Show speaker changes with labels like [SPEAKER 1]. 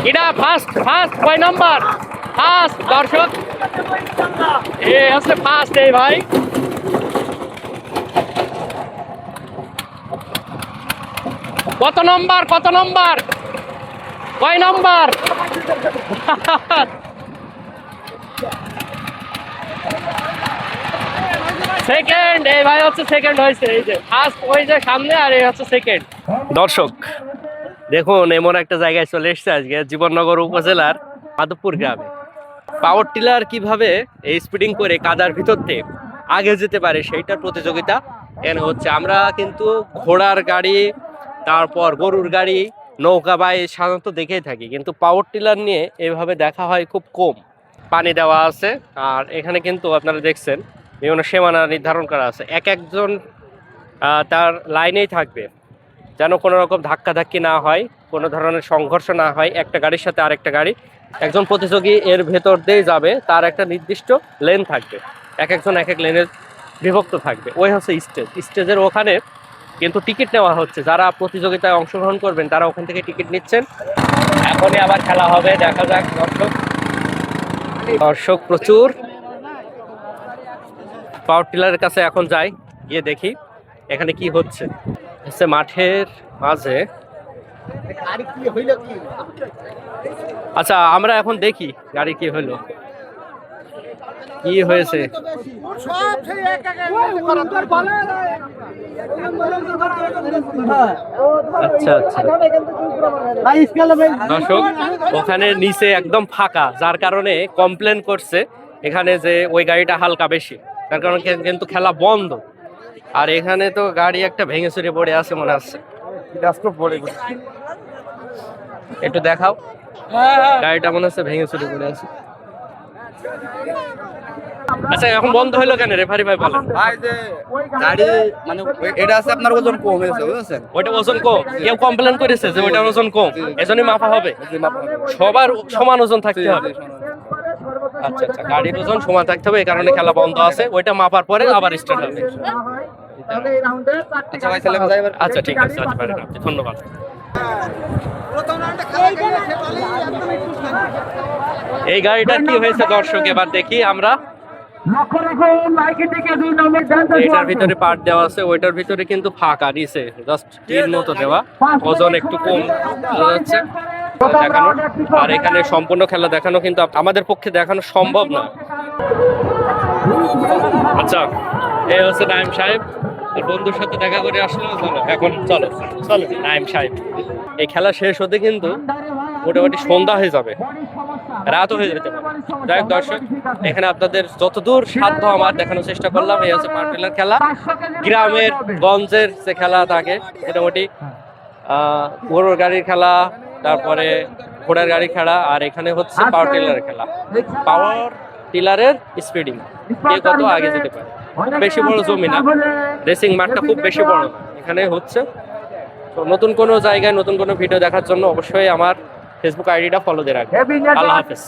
[SPEAKER 1] এটা first first কয় number? First দর্শক, এ হচ্ছে ফার্স্ট এই ভাই। কত নম্বর কত নম্বর কয় নম্বর? সেকেন্ড এই ভাই হচ্ছে সেকেন্ড হয়েছে। এই যে ফার্স্ট ওই যে সামনে, আর এই হচ্ছে সেকেন্ড। দর্শক দেখুন, এমন একটা জায়গায় চলে এসেছে আজকে জীবননগর উপজেলার মাধবপুর গ্রামে। পাওয়ার টিলার কিভাবে এই স্পিডিং করে কাদার ভিতর থেকে আগে যেতে পারে সেইটার প্রতিযোগিতা এখানে হচ্ছে। আমরা কিন্তু ঘোড়ার গাড়ি, তারপর গরুর গাড়ি, নৌকা বাইক সাধারণত দেখেই থাকি, কিন্তু পাওয়ার টিলার নিয়ে এভাবে দেখা হয় খুব কম। পানি দেওয়া আছে, আর এখানে কিন্তু আপনারা দেখছেন বিভিন্ন সীমানা নির্ধারণ করা আছে। এক একজন তার লাইনেই থাকবে, যেন কোনো রকম ধাক্কাধাক্কি না হয়, কোনো ধরনের সংঘর্ষ না হয় একটা গাড়ির সাথে আরেকটা গাড়ি। একজন প্রতিযোগী এর ভেতর দিয়ে যাবে, তার একটা নির্দিষ্ট লেন থাকবে, এক একজন এক এক লেনে বিভক্ত থাকবে। ওই হচ্ছে স্টেজ। স্টেজের ওখানে কিন্তু টিকিট নেওয়া হচ্ছে, যারা প্রতিযোগিতায় অংশগ্রহণ করবেন তারা ওখান থেকে টিকিট নিচ্ছেন। এখনই আবার খেলা হবে, দেখা যাক। দর্শক দর্শক প্রচুর। পাওয়ার টিলারের কাছে এখন যাই, গিয়ে দেখি এখানে কি হচ্ছে। মাঠের মাঝে আচ্ছা, আমরা এখন দেখি গাড়ি কি হইলো, কি হয়েছে। আচ্ছা আচ্ছা দর্শক, ওখানে নিচে একদম ফাঁকা, যার কারণে কমপ্লেন করছে এখানে যে ওই গাড়িটা হালকা বেশি, তার কারণে কিন্তু খেলা বন্ধ। আর এখানে তো গাড়ি একটা ভেঙে চুরে পড়ে আছে মনে হচ্ছে। একটু দেখাও, গাড়িটা মনে হচ্ছে ভেঙে চুরে পড়ে আছে। আচ্ছা, এখন বন্ধ হলো কেন রেফারি ভাই বলেন?
[SPEAKER 2] ভাই যে গাড়ি মানে এটা আছে আপনার ওজন কম হয়েছে, বুঝছেন?
[SPEAKER 1] ওইটা ওজন কম, কেউ কমপ্লেন করেছে যে ওইটা ওজন কম, এজন্যই মাপা হবে। সবার সমান ওজন থাকতে হবে। আচ্ছা আচ্ছা, গাড়ির ওজন সমান থাকতে হবে, এই কারণে খেলা বন্ধ আছে। ওইটা মাপার পরে আবার স্টার্ট হবে। আচ্ছা ঠিক আছে, আজ পারেন আপনি, ধন্যবাদ। এই গাড়িটার কি হয়েছে দর্শক এবার দেখি আমরা। এটার ভিতরে পার্ট দেওয়া আছে, ওইটার ভিতরে কিন্তু ফাঁকা নিচে জাস্ট টিন মতো দেওয়া, ওজন একটু কম যাচ্ছে দেখানো। আর এখানে সম্পূর্ণ খেলা দেখানো কিন্তু আমাদের পক্ষে দেখানো সম্ভব না। আচ্ছা, এই হচ্ছে নাইম সাহেব, বন্ধুর সাথে দেখা করে আসলো। চলো এখন চলো চলো নাইম সাহেব। এই খেলা শেষ হতে কিন্তু মোটামুটি সন্ধ্যা হয়ে যাবে, রাতও হয়ে যেতে পারে। যাই হোক দর্শক, এখানে আপনাদের যতদূর সাধ্য আমার দেখানোর চেষ্টা করলাম। এই হচ্ছে পাওয়ার টিলার খেলা, গ্রামের গঞ্জের যে খেলা থাকে মোটামুটি, গরুর গাড়ির খেলা, তারপরে ঘোড়ার গাড়ি খেলা, আর এখানে হচ্ছে পাওয়ার টিলারের খেলা। পাওয়ার টিলারের স্পিডিং, কে কত আগে যেতে পারে। বেশি বড় জমি না, রেসিং মাঠটা খুব বেশি বড় না এখানে হচ্ছে। তো নতুন কোনো জায়গায় নতুন কোনো ভিডিও দেখার জন্য অবশ্যই আমার ফেসবুক আইডিটা ফলো দিয়ে রাখবেন। আল্লাহ হাফেজ।